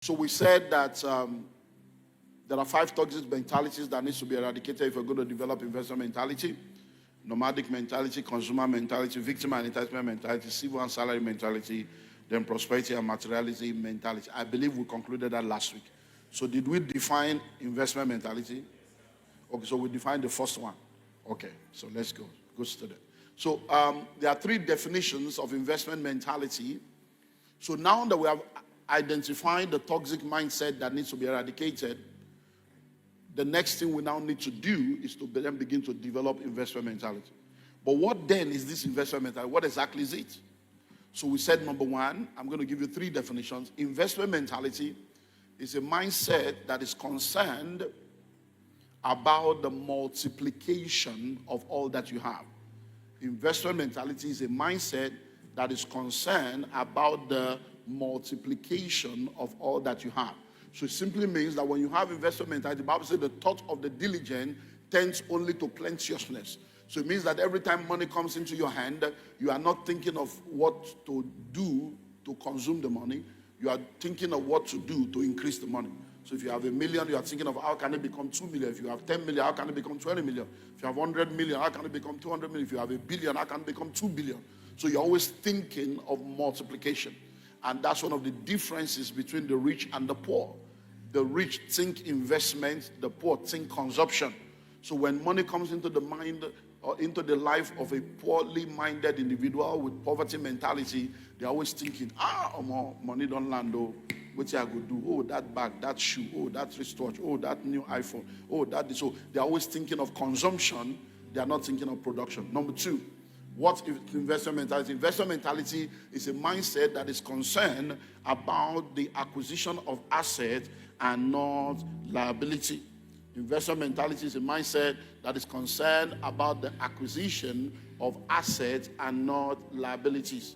So we said that there are 5 toxic mentalities that needs to be eradicated if we're going to develop investor mentality: nomadic mentality, consumer mentality, victim and entitlement mentality, civil and salary mentality, then prosperity and materiality mentality. I believe we concluded that last week. So did we define investment mentality? Okay, so we defined the first one. Okay, so let's go. Good student. So there are 3 definitions of investment mentality. So now that we have identified the toxic mindset that needs to be eradicated, the next thing we now need to do is to then begin to develop investment mentality. But what then is this investment mentality? What exactly is it? So we said, number 1, I'm going to give you 3 definitions. Investment mentality is a mindset that is concerned about the multiplication of all that you have. Investment mentality is a mindset that is concerned about the multiplication of all that you have. So it simply means that when you have investment mentality, the Bible says the thought of the diligent tends only to plenteousness. So it means that every time money comes into your hand, you are not thinking of what to do to consume the money. You are thinking of what to do to increase the money. So if you have $1 million, you are thinking of how can it become 2 million. If you have 10 million, how can it become 20 million? If you have 100 million, how can it become 200 million? If you have $1 billion, how can it become 2 billion? So you're always thinking of multiplication. And that's one of the differences between the rich and the poor. The rich think investment, the poor think consumption. So when money comes into the mind or into the life of a poorly minded individual with poverty mentality, they're always thinking, money don't land, oh, what I go do? Oh, that bag, that shoe, oh, that wristwatch, oh, that new iPhone, oh, that. So they're always thinking of consumption, they're not thinking of production. Number 2, what is investment mentality? Investment mentality is a mindset that is concerned about the acquisition of assets and not liability. Investment mentality is a mindset that is concerned about the acquisition of assets and not liabilities.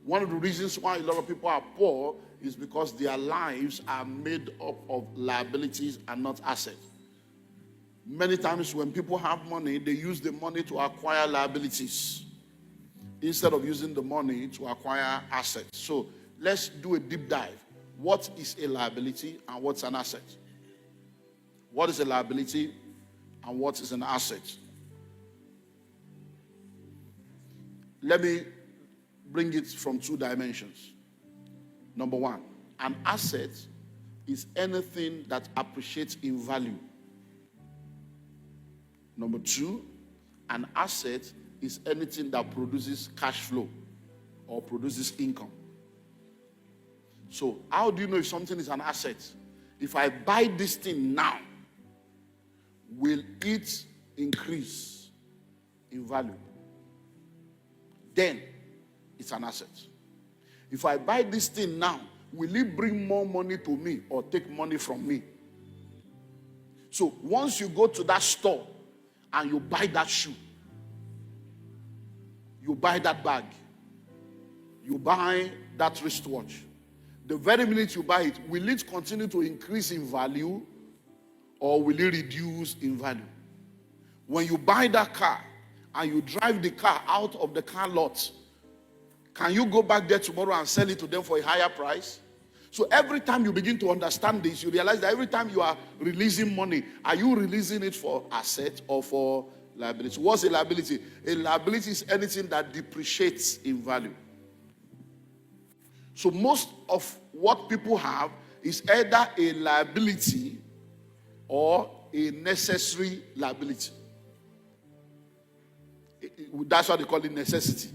One of the reasons why a lot of people are poor is because their lives are made up of liabilities and not assets. Many times when people have money, they use the money to acquire liabilities instead of using the money to acquire assets. So let's do a deep dive. What is a liability and what's an asset? What is a liability and what is an asset? Let me bring it from 2 dimensions. Number 1, an asset is anything that appreciates in value. Number 2, an asset is anything that produces cash flow or produces income. So how do you know if something is an asset? If I buy this thing now, will it increase in value? Then it's an asset. If I buy this thing now, will it bring more money to me or take money from me? So once you go to that store and you buy that shoe, you buy that bag, you buy that wristwatch, the very minute you buy it, will it continue to increase in value or will it reduce in value? When you buy that car and you drive the car out of the car lot, can you go back there tomorrow and sell it to them for a higher price? So every time you begin to understand this, you realize that every time you are releasing money, are you releasing it for asset or for liability? What's a liability? A liability is anything that depreciates in value. So most of what people have is either a liability or a necessary liability. That's why they call it necessity.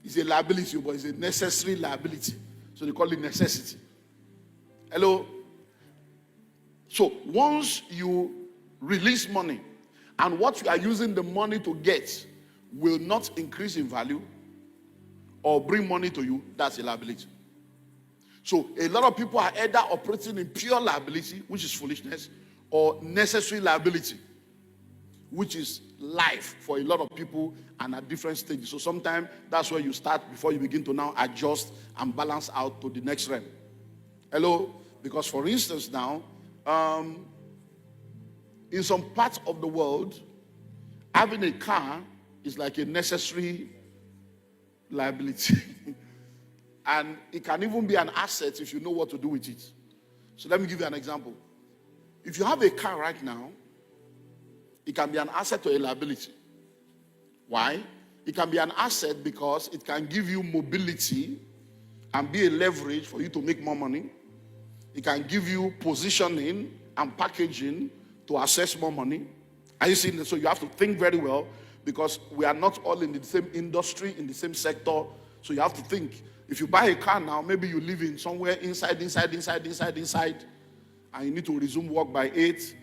It's a liability, but it's a necessary liability. So they call it necessity. Hello? So once you release money and what you are using the money to get will not increase in value or bring money to you, that's a liability. So a lot of people are either operating in pure liability, which is foolishness, or necessary liability, which is life for a lot of people and at different stages. So sometimes that's where you start before you begin to now adjust and balance out to the next realm. Hello? Because for instance now, in some parts of the world, having a car is like a necessary liability. And it can even be an asset if you know what to do with it. So let me give you an example. If you have a car right now, it can be an asset or a liability. Why? It can be an asset because it can give you mobility and be a leverage for you to make more money. It can give you positioning and packaging to access more money. Are you seeing this? So you have to think very well, because we are not all in the same industry, in the same sector. So you have to think. If you buy a car now, maybe you live in somewhere inside, and you need to resume work by 8,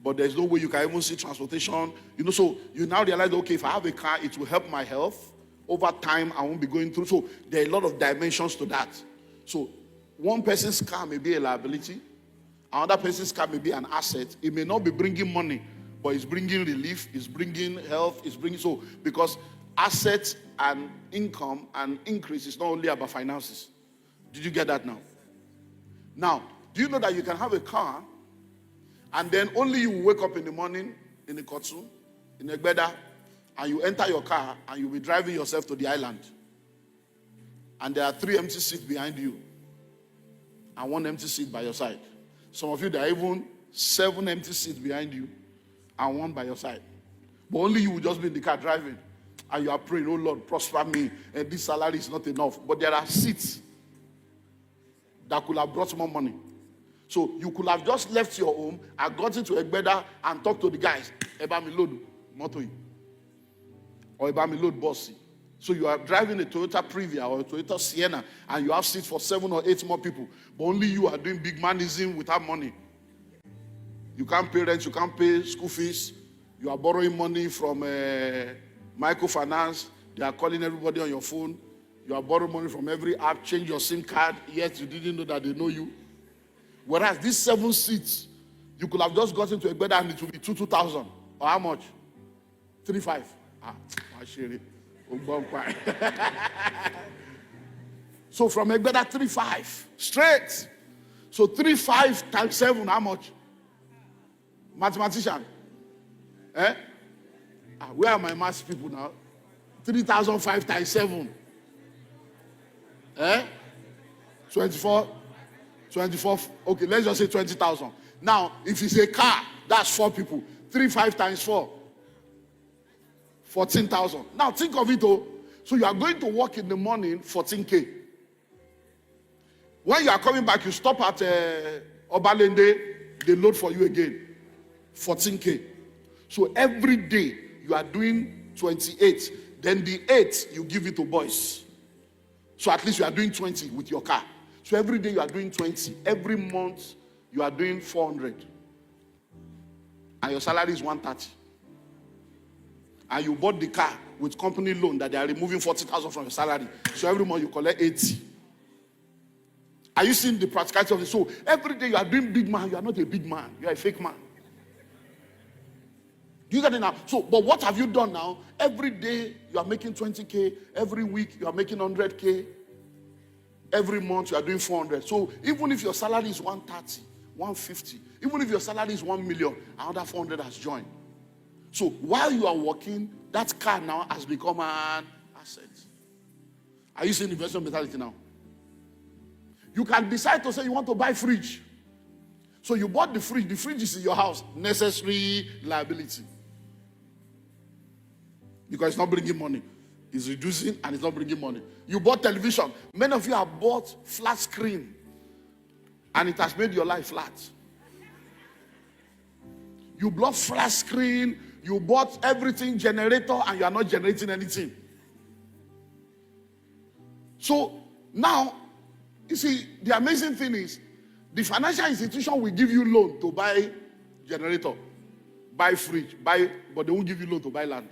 but there's no way you can even see transportation. So you now realize, okay, if I have a car, it will help my health. Over time, I won't be going through. So there are a lot of dimensions to that. So one person's car may be a liability. Another person's car may be an asset. It may not be bringing money, but it's bringing relief, it's bringing health, because assets and income and increase is not only about finances. Did you get that now? Now, do you know that you can have a car and then only you wake up in the morning in the Kotsu, in Egbeda, and you enter your car and you'll be driving yourself to the island. And there are 3 empty seats behind you and 1 empty seat by your side. Some of you, there are even 7 empty seats behind you and 1 by your side. But only you will just be in the car driving. And you are praying, oh Lord, prosper me. And this salary is not enough. But there are seats that could have brought more money. So you could have just left your home and got into Egbeda and talked to the guys. Eba mi load moto, or eba mi load bossy. So you are driving a Toyota Previa or a Toyota Sienna and you have seats for 7 or 8 more people. But only you are doing big manism without money. You can't pay rent, you can't pay school fees. You are borrowing money from microfinance. They are calling everybody on your phone. You are borrowing money from every app, change your SIM card, yet you didn't know that they know you. Whereas these 7 seats, you could have just gotten to a bed and it would be 2,000. Or how much? 3,500. I share it. So from Egbeda 3,500 straight. So 3,500 times 7, how much? Mathematician. Where are my math people now? 3,005 times 7. 24. Okay, let's just say 20,000. Now, if it's a car, that's 4 people. 3,500 times 4. 14,000. Now think of it all. So you are going to work in the morning, 14K. When you are coming back, you stop at Obalende, they load for you again, 14K. So every day you are doing 28. Then the 8 you give it to boys. So at least you are doing 20 with your car. So every day you are doing 20. Every month you are doing 400. And your salary is 130. And you bought the car with company loan that they are removing 40,000 from your salary. So every month you collect 80. Are you seeing the practicality of it? So every day you are doing big man. You are not a big man. You are a fake man. Do you get it now? So, but what have you done now? Every day you are making 20K. Every week you are making 100K. Every month you are doing 400. So even if your salary is 130, 150, even if your salary is 1 million, another 400 has joined. So while you are working, that car now has become an asset. Are you seeing investment mentality now? You can decide to say you want to buy fridge. So you bought the fridge. The fridge is in your house. Necessary liability. Because it's not bringing money. It's reducing and it's not bringing money. You bought television. Many of you have bought flat screen. And it has made your life flat. You bought flat screen. You bought everything, generator, and you are not generating anything. So now, you see, the amazing thing is, the financial institution will give you loan to buy generator, buy fridge, but they won't give you loan to buy land.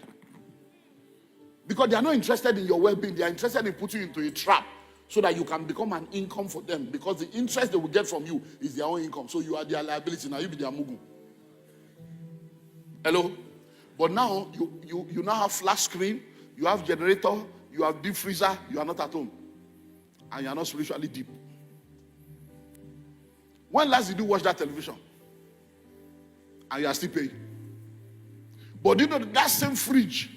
Because they are not interested in your well-being. They are interested in putting you into a trap so that you can become an income for them. Because the interest they will get from you is their own income. So you are their liability. Now you be their mugu. Hello? But now, you now have flat screen, you have generator, you have deep freezer, you are not at home. And you are not spiritually deep. When last did you watch that television? And you are still paying. But you know that same fridge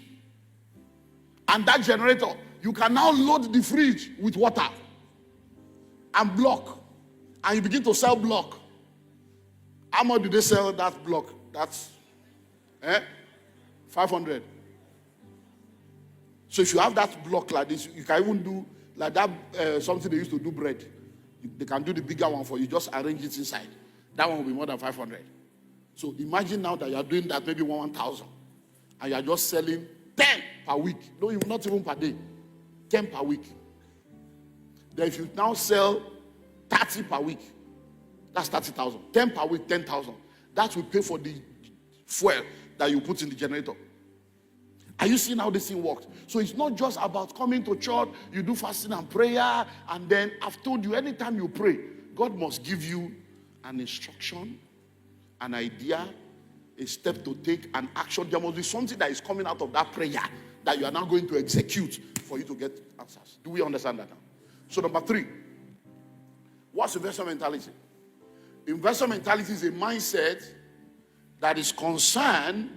and that generator, you can now load the fridge with water and block. And you begin to sell block. How much do they sell that block? That's 500. So if you have that block like this, you can even do like that, something they used to do bread. They can do the bigger one for you. Just arrange it inside. That one will be more than 500. So imagine now that you are doing that maybe 1,000. And you are just selling 10 per week. No, not even per day. 10 per week. Then if you now sell 30 per week, that's 30,000. 10 per week, 10,000. That will pay for the fuel that you put in the generator. Are you seeing how this thing works? So it's not just about coming to church, you do fasting and prayer, and then I've told you, anytime you pray, God must give you an instruction, an idea, a step to take, an action. There must be something that is coming out of that prayer that you are now going to execute for you to get answers. Do we understand that now? So number 3, what's investor mentality? Investor mentality is a mindset that is concerned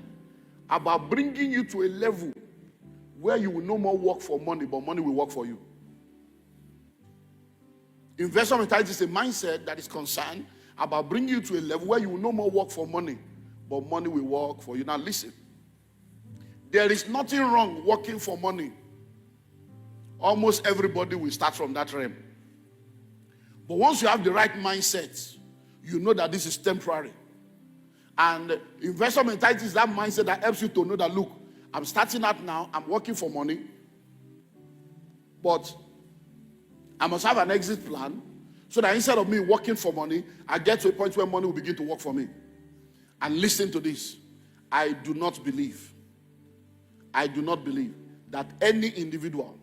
about bringing you to a level where you will no more work for money, but money will work for you. Investor mentality is a mindset that is concerned about bringing you to a level where you will no more work for money, but money will work for you. Now listen, there is nothing wrong working for money. Almost everybody will start from that realm. But once you have the right mindset, you know that this is temporary. And investor mentality is that mindset that helps you to know that, look, I'm starting out now, I'm working for money, but I must have an exit plan so that instead of me working for money, I get to a point where money will begin to work for me. And listen to this. I do not believe that any individual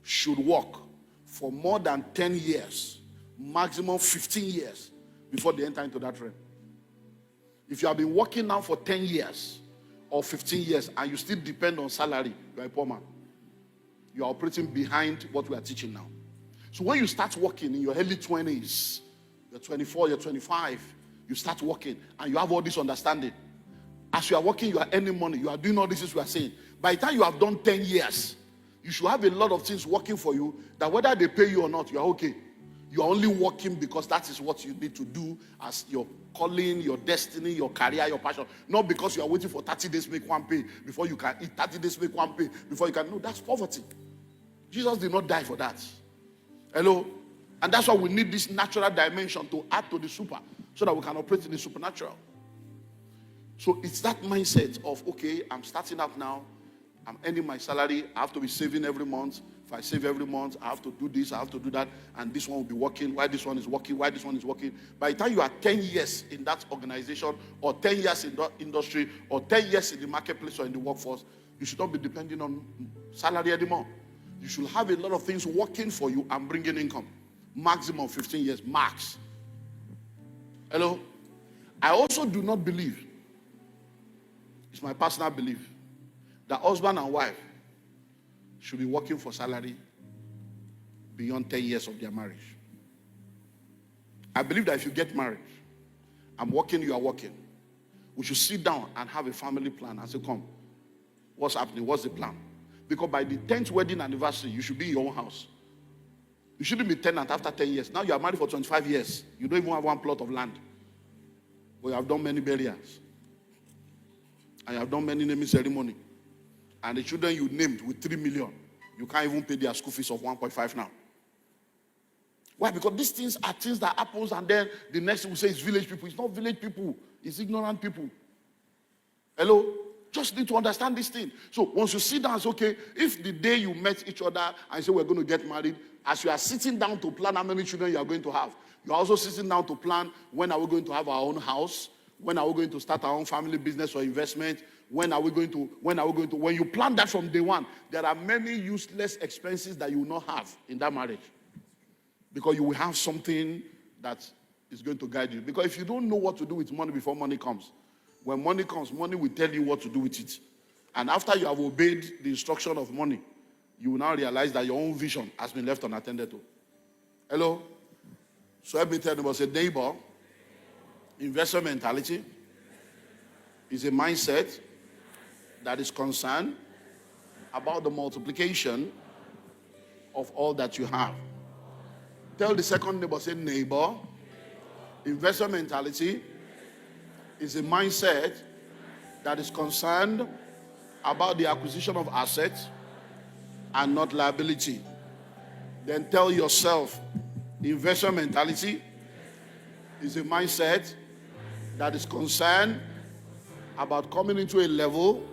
should work for more than 10 years, maximum 15 years, before they enter into that realm. If you have been working now for 10 years or 15 years and you still depend on salary, you are a poor man. You are operating behind what we are teaching now. So when you start working in your early 20s, you're 24, you're 25, you start working and you have all this understanding. As you are working, you are earning money, you are doing all this we are saying. By the time you have done 10 years, you should have a lot of things working for you that whether they pay you or not, you are okay. You are only working because that is what you need to do as your calling, your destiny, your career, your passion. Not because you are waiting for 30 days make one pay before you can eat, 30 days make one pay before you can. No, that's poverty. Jesus did not die for that. Hello? And that's why we need this natural dimension to add to the super so that we can operate in the supernatural. So it's that mindset of, okay, I'm starting out now. I'm earning my salary. I have to be saving every month. If I save every month, I have to do this, I have to do that, and this one will be working. Why this one is working? Why this one is working? By the time you are 10 years in that organization, or 10 years in that industry, or 10 years in the marketplace or in the workforce, you should not be depending on salary anymore. You should have a lot of things working for you and bringing income. Maximum 15 years, max. Hello? I also do not believe, it's my personal belief, that husband and wife should be working for salary beyond 10 years of their marriage. I believe that if you get married, I'm working, you are working, we should sit down and have a family plan and say, come, what's happening? What's the plan? Because by the 10th wedding anniversary, you should be in your own house. You shouldn't be tenant after 10 years. Now you are married for 25 years. You don't even have one plot of land. But you have done many burials. And you have done many naming ceremonies. And the children you named with 3 million, you can't even pay their school fees of 1.5 now. Why? Because these things are things that happens, and then the next thing we say is village people. It's not village people. It's ignorant people. Hello? Just need to understand this thing. So once you sit down, it's okay. If the day you met each other and say we're going to get married, as you are sitting down to plan how many children you are going to have, you are also sitting down to plan when are we going to have our own house, when are we going to start our own family business or investment, when you plan that from day one, there are many useless expenses that you will not have in that marriage. Because you will have something that is going to guide you. Because if you don't know what to do with money before money comes, when money comes, money will tell you what to do with it. And after you have obeyed the instruction of money, you will now realize that your own vision has been left unattended to. Hello? So let me tell you, say, neighbor, investor mentality is a mindset that is concerned about the multiplication of all that you have. Tell the second neighbor, say, neighbor, investor mentality is a mindset that is concerned about the acquisition of assets and not liability. Then tell yourself, investment mentality is a mindset that is concerned about coming into a level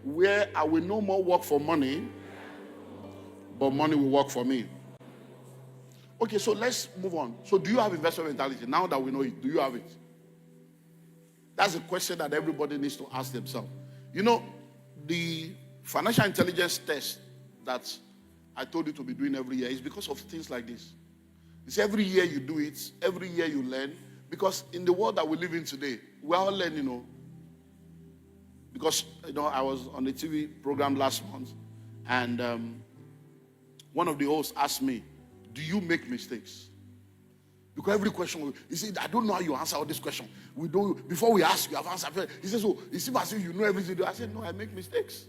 where I will no more work for money, but money will work for me. Okay, so let's move on. So do you have investment mentality? Now that we know it, do you have it? That's a question that everybody needs to ask themselves. You know, the financial intelligence test that I told you to be doing every year is because of things like this. It's every year you do it, every year you learn, because in the world that we live in today, we're all learning, Because, I was on a TV program last month, and one of the hosts asked me, do you make mistakes? Because every question, he said, I don't know how you answer all this question. We don't, before we ask, you have answered. He says, so it seems as if you know everything. I said, no, I make mistakes.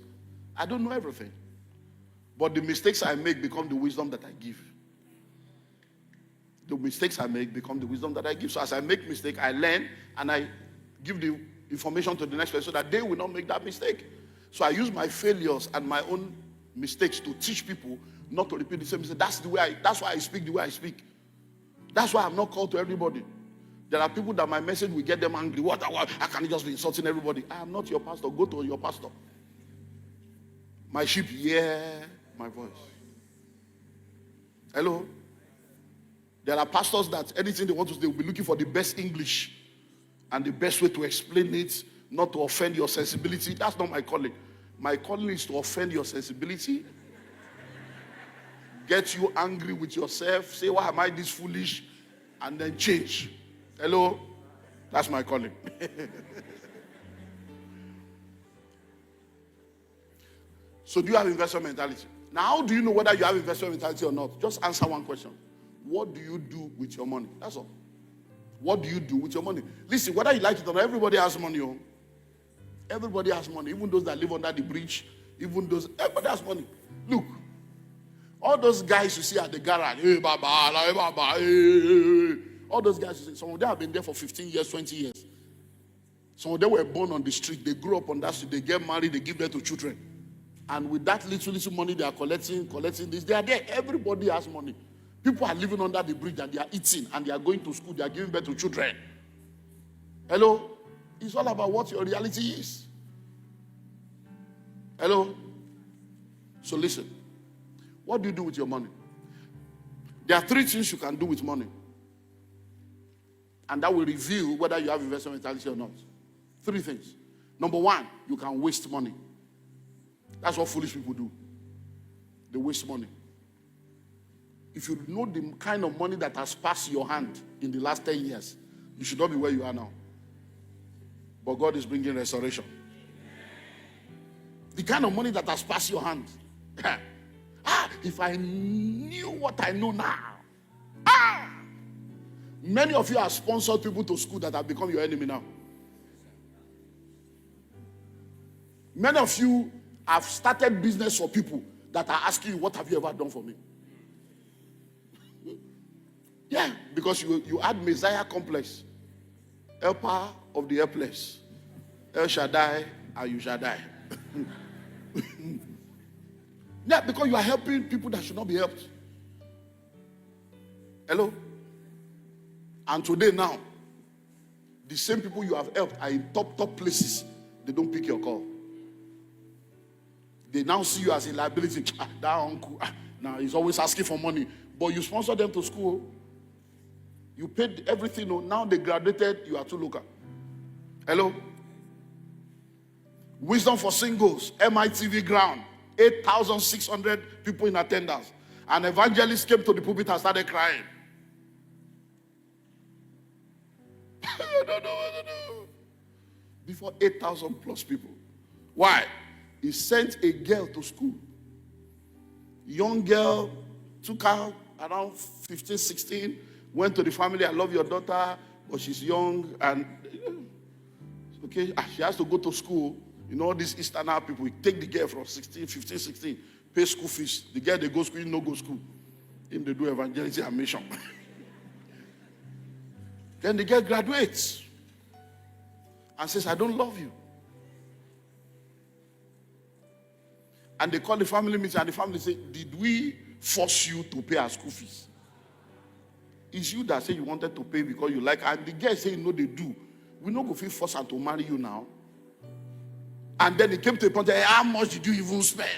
I don't know everything. But the mistakes I make become the wisdom that I give. The mistakes I make become the wisdom that I give. So as I make mistake, I learn and I give the information to the next person so that they will not make that mistake. So I use my failures and my own mistakes to teach people not to repeat the same mistake. That's why I speak the way I speak. That's why I'm not called to everybody. There are people that my message will get them angry. What? I can't just be insulting everybody. I am not your pastor. Go to your pastor. My sheep hear my voice. Hello? There are pastors that anything they want to do, they will be looking for the best English and the best way to explain it, not to offend your sensibility. That's not my calling. My calling is to offend your sensibility, get you angry with yourself, say, why am I this foolish? And then change. Hello? That's my calling. So do you have investment mentality? Now, how do you know whether you have investment mentality or not? Just answer one question. What do you do with your money? That's all. What do you do with your money? Listen, whether you like it or not, everybody has money. Everybody has money. Even those that live under the bridge, everybody has money. Look. All those guys you see at the garage, hey, Baba, hey, Baba, hey. All those guys you see, some of them have been there for 15 years, 20 years. Some of them were born on the street. They grew up on that street. They get married. They give birth to children. And with that little money they are collecting this, they are there. Everybody has money. People are living under the bridge and they are eating and they are going to school. They are giving birth to children. Hello? It's all about what your reality is. Hello? So listen. What do you do with your money? There are 3 things you can do with money. And that will reveal whether you have investment mentality or not. 3 things. Number 1, you can waste money. That's what foolish people do. They waste money. If you know the kind of money that has passed your hand in the last 10 years, you should not be where you are now. But God is bringing restoration. The kind of money that has passed your hand. If I knew what I know now. Many of you have sponsored people to school that have become your enemy now. Many of you have started business for people that are asking you, what have you ever done for me? Yeah, because you had Messiah complex. Helper of the helpless. El Shaddai and you shall die. Yeah, because you are helping people that should not be helped. Hello? And today now, the same people you have helped are in top places. They don't pick your call. They now see you as a liability. That uncle, now he's always asking for money. But you sponsor them to school. You paid everything. Now they graduated, you are too local. Hello? Wisdom for singles, MITV ground. 8,600 people in attendance. An evangelist came to the pulpit and started crying. I don't know what to do. Before 8,000 plus people. Why? He sent a girl to school. Young girl, took her around 15, 16, went to the family, I love your daughter, but she's young and okay, she has to go to school. You know, these Easterner people, we take the girl from 16, 15, 16, pay school fees. The girl, they go school, no go school. Him, they do evangelism and mission. Then the girl graduates. and says, I don't love you. And they call the family meeting, and the family say, did we force you to pay our school fees? It's you that say you wanted to pay because you like, and the girl say, no, they do. We not go feel force her to marry you now. And then it came to a point, how much did you even spend?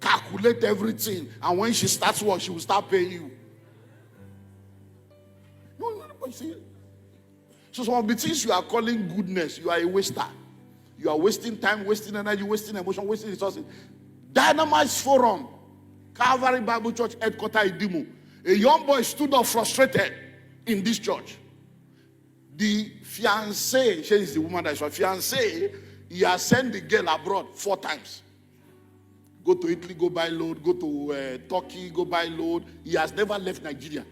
Calculate everything, and when she starts work, she will start paying you. No, you see. So some of the things you are calling goodness, you are a waster. You are wasting time, wasting energy, wasting emotion, wasting resources. Dynamite Forum, Calvary Bible Church headquarters in Dimo. A young boy stood up frustrated in this church. The fiancé, she is the woman that is her fiancé, he has sent the girl abroad 4 times. Go to Italy, go buy load. Go to Turkey, go buy load. He has never left Nigeria.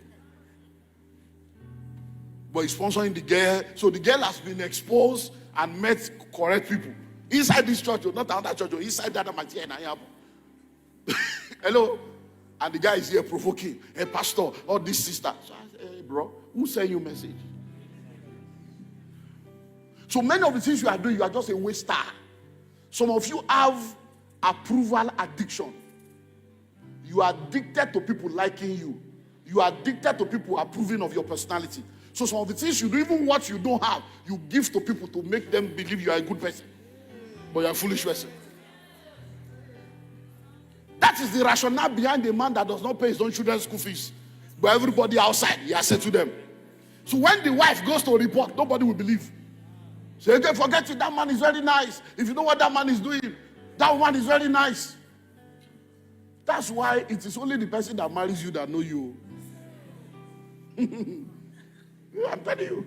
But he's sponsoring the girl. So the girl has been exposed and met correct people. Inside this church, not another church, inside that material. Hello? And the guy is here provoking. Hey, pastor, or this sister. So I said, hey, bro, who sent you a message? So many of the things you are doing, you are just a waster. Some of you have approval addiction. You are addicted to people liking you. You are addicted to people approving of your personality. So some of the things you do, even what you don't have, you give to people to make them believe you are a good person. But you are a foolish person. That is the rationale behind the man that does not pay his own children's school fees. But everybody outside, he has said to them. So when the wife goes to report, nobody will believe. Say, okay, forget it, that man is very nice. If you know what that man is doing, that woman is very nice. That's why it is only the person that marries you that know you. I'm telling you.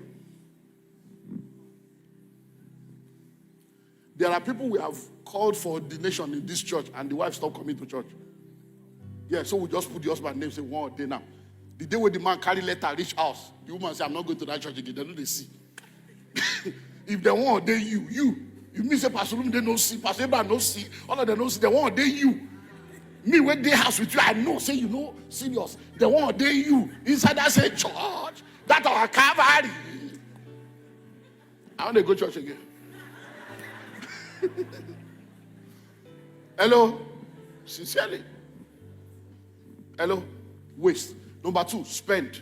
There are people we have called for ordination in this church, and the wife stopped coming to church. Yeah, so we just put the husband's name, say 1 day now. The day when the man carry letter, reach house, the woman say, I'm not going to that church again. They know they see. If they want ordain you mean say Pastor Lumi, they don't see, Pastor Abraham don't see, all of them don't see, they want ordain you. Me when they house with you, I know, say you know, serious. They want ordain you. Inside that say church, that our Calvary. I want to go church again. Hello? Sincerely. Hello? Waste. Number 2, spend.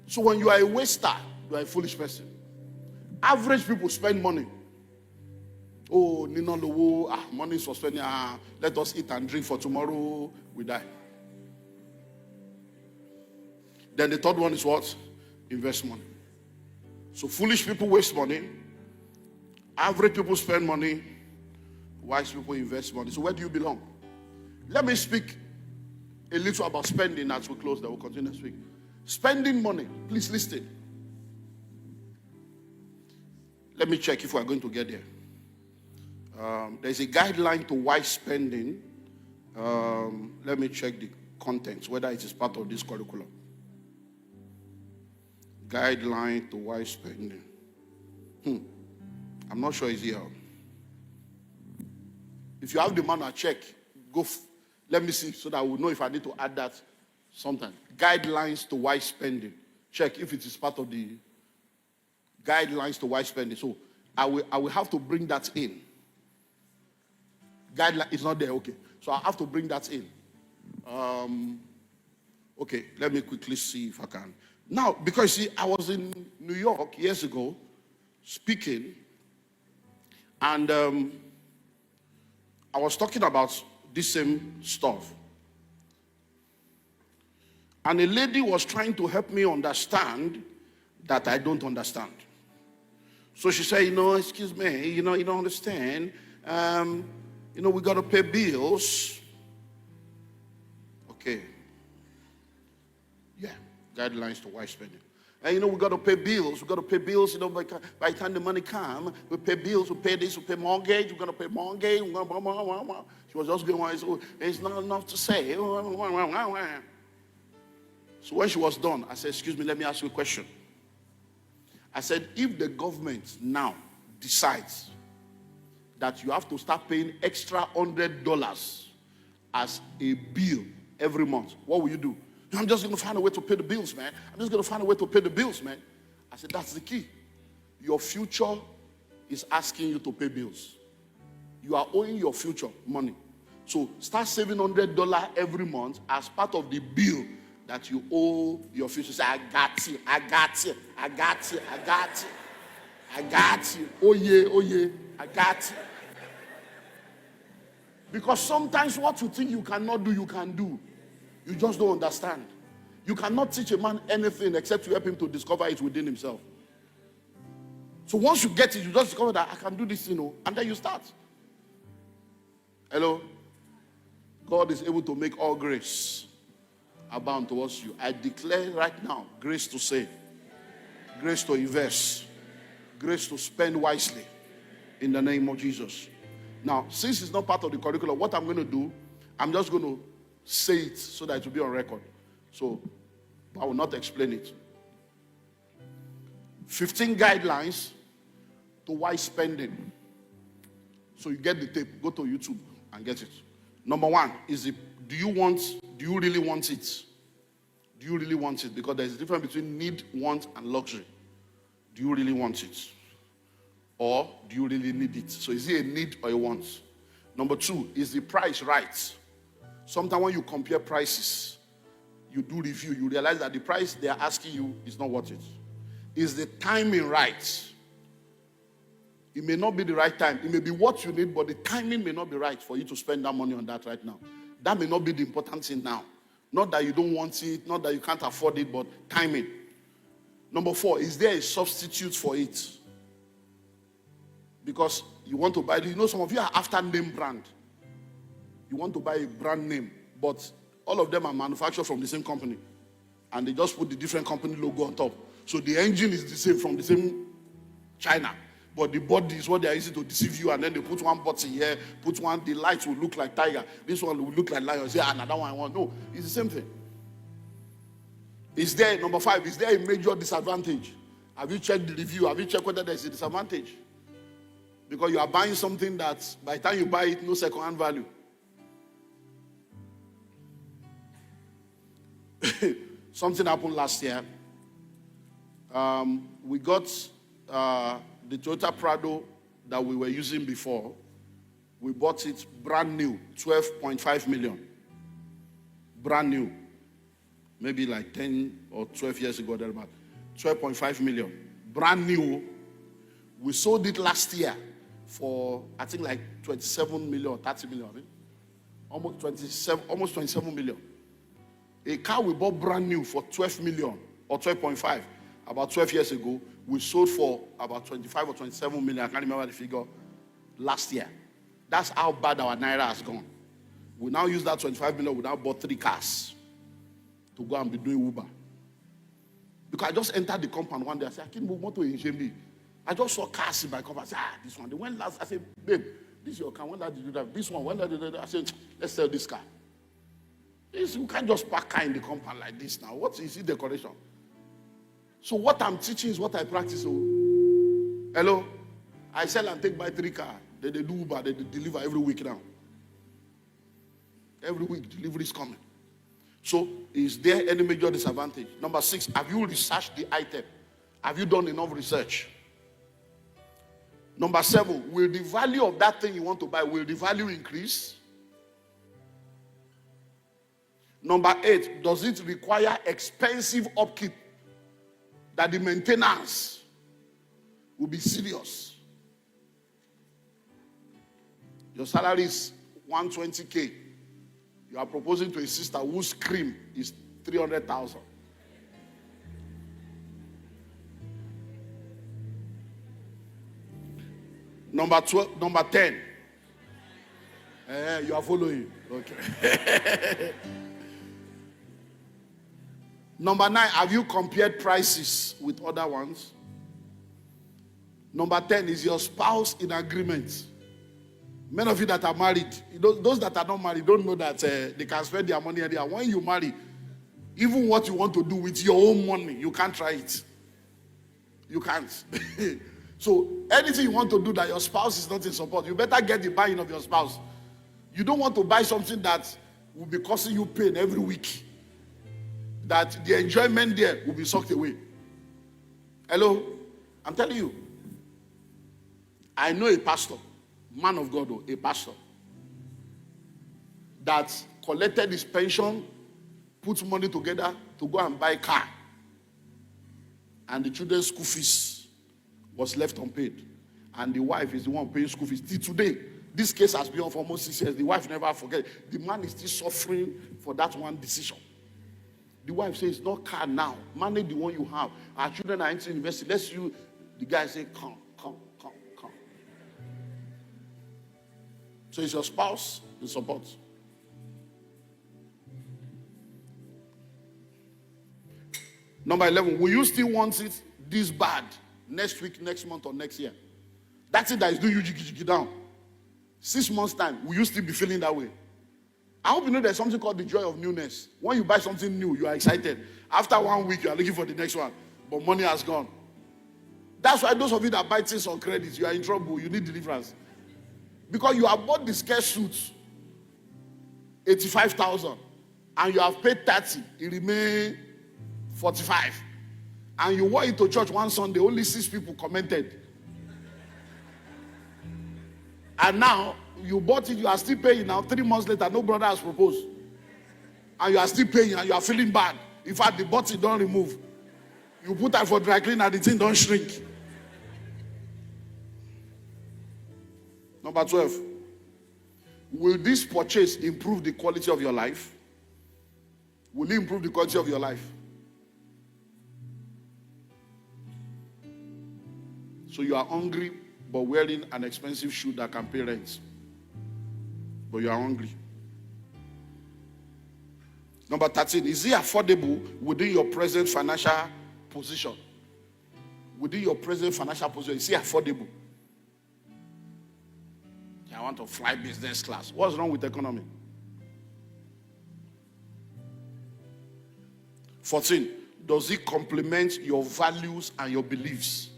So when you are a waster, you are a foolish person. Average people spend money. Oh, Nino Lowo, money is for spending. Let us eat and drink for tomorrow. We die. Then the third one is what? Invest money. So foolish people waste money. Average people spend money. Wise people invest money. So where do you belong? Let me speak a little about spending as we close. Then we'll continue next week. Spending money. Please listen. Let me check if we're going to get there. There's a guideline to wise spending. Let me check the contents, whether it is part of this curriculum. Guideline to wise spending. I'm not sure it's here. If you have the manual, check. Let me see so that I will know if I need to add that sometime. Guidelines to wise spending. Check if it is part of the guidelines to wise spending. So I will have to bring that in. Guideline is not there, okay. So I have to bring that in. Okay, let me quickly see if I can. Now, because see, I was in New York years ago speaking, and I was talking about this same stuff. And a lady was trying to help me understand that I don't understand. So she said, excuse me, you don't understand. We got to pay bills. Okay. Yeah, guidelines to wise spending. And we got to pay bills. We got to pay bills, by the time the money comes, we pay bills, we pay this, we pay mortgage, we're going to pay mortgage. She was just going, so it's not enough to say. So when she was done, I said, excuse me, let me ask you a question. I said, if the government now decides that you have to start paying extra $100 as a bill every month, what will you do? I'm just going to find a way to pay the bills, man. I'm just going to find a way to pay the bills, man. said, that's the key. Your future is asking you to pay bills. You are owing your future money. So start saving $100 every month as part of the bill that you owe your future. Say, I got you, I got you, I got you, I got you, I got you. Oh yeah, I got you. Because sometimes what you think you cannot do, you can do. You just don't understand. You cannot teach a man anything except to help him to discover it within himself. So once you get it, you just discover that I can do this, and then you start. Hello? God is able to make all grace abound towards you. I declare right now, grace to save, grace to invest, grace to spend wisely in the name of Jesus. Now, since it's not part of the curriculum, what I'm going to do, I'm just going to say it so that it will be on record. So, I will not explain it. 15 guidelines to wise spending. So you get the tape, go to YouTube and get it. Number one is, do you really want it? Do you really want it? Because there's a difference between need, want, and luxury. Do you really want it? Or do you really need it? So is it a need or a want? Number two, is the price right? Sometimes when you compare prices, you do review, you realize that the price they are asking you is not worth it. Is the timing right? It may not be the right time. It may be what you need, but the timing may not be right for you to spend that money on that right now. That may not be the important thing now. Not that you don't want it, not that you can't afford it, but timing. Number four, is there a substitute for it? Because you want to buy, some of you are after name brand. You want to buy a brand name, but all of them are manufactured from the same company. And they just put the different company logo on top. So the engine is the same from the same China. But the body is what they are using to deceive you. And then they put one button here, put one, the lights will look like tiger. This one will look like lion. Say, another one I want. No, it's the same thing. Is there, number five, is there a major disadvantage? Have you checked the review? Have you checked whether there's a disadvantage? Because you are buying something that by the time you buy it, no second-hand value. Something happened last year. We got the Toyota Prado that we were using before. We bought it brand new, 12.5 million. Brand new. Maybe like 10 or 12 years ago, there about 12.5 million. Brand new. We sold it last year for, I think, like 27 million or 30 million. Right? Almost 27 million. A car we bought brand new for 12 million or 12.5 about 12 years ago, we sold for about 25 or 27 million. I can't remember the figure last year. That's how bad our Naira has gone. We now use that 25 million. We now bought 3 cars to go and be doing Uber. Because I just entered the compound one day. I said, I can't move motor in Jambi. I just saw cars in my compound. I said, this one. They went last. I said, babe, this is your car. When did you do that? This one. When did you do that? I said, let's sell this car. You can't just park car in the compound like this now. What is it decoration? So what I'm teaching is what I practice. Oh. Hello? I sell and take by 3 cars. They do Uber. They deliver every week now. Every week, delivery is coming. So, is there any major disadvantage? Number 6, have you researched the item? Have you done enough research? Number 7, will the value of that thing you want to buy, will the value increase? Number 8, does it require expensive upkeep? That the maintenance will be serious. Your salary is 120K. You are proposing to a sister whose cream is 300,000. Number 10. You are following. Okay. Number 9, have you compared prices with other ones? Number 10, is your spouse in agreement? Many of you that are married, those that are not married don't know that they can spend their money anywhere. When you marry, even what you want to do with your own money, you can't try it. You can't. So anything you want to do that your spouse is not in support, you better get the buy-in of your spouse. You don't want to buy something that will be causing you pain every week. That the enjoyment there will be sucked away. Hello? I'm telling you. I know a pastor, man of God, a pastor, that collected his pension, put money together to go and buy a car. And the children's school fees was left unpaid. And the wife is the one paying school fees. Till today, this case has been on for almost 6 years. The wife never forget. The man is still suffering for that one decision. The wife says, "No car now. Manage the one you have. Our children are entering university. Let's you." The guy say, "Come. So it's your spouse, the support. Number 11, will you still want it this bad next week, next month, or next year? That's it that is doing you jiggy down. 6 months' time, will you still be feeling that way? I hope you know there's something called the joy of newness. When you buy something new, you are excited. After 1 week, you are looking for the next one, but money has gone. That's why those of you that buy things on credit, you are in trouble. You need deliverance. Because you have bought the scarce suits, 85,000, and you have paid 30, it remains 45. And you wore it to church one Sunday, only 6 people commented. And now, you bought it, you are still paying. Now, 3 months later, no brother has proposed. And you are still paying, and you are feeling bad. In fact, the bottle don't remove. You put that for dry cleaner, the thing don't shrink. Number 12. Will this purchase improve the quality of your life? Will it improve the quality of your life? So you are hungry, but wearing an expensive shoe that can pay rent. But you are hungry. Number 13, is it affordable within your present financial position? Within your present financial position, is it affordable? I want to fly business class. What's wrong with economy? 14, does it complement your values and your beliefs?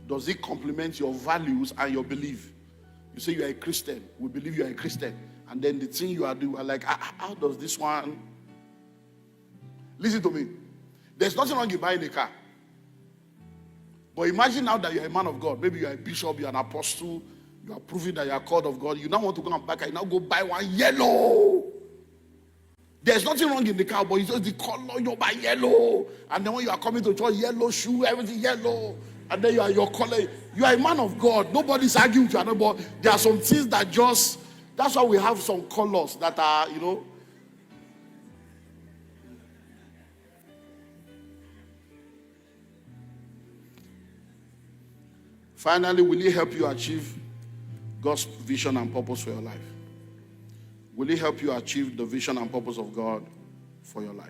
Does it complement your values and your belief? You say you are a Christian. We believe you are a Christian. And then the thing you are doing, are like, how does this one? Listen to me. There's nothing wrong in buying a car. But imagine now that you're a man of God. Maybe you're a bishop, you're an apostle. You are proving that you are called of God. You now want to go and buy a car. You now go buy one yellow. There's nothing wrong in the car, but it's just the color. You buy yellow. And then when you are coming to church, yellow shoe, everything yellow. And then you are your color. You are a man of God. Nobody's arguing with you. But there are some things that just, that's why we have some colors that are, Finally, will it help you achieve God's vision and purpose for your life? Will it help you achieve the vision and purpose of God for your life?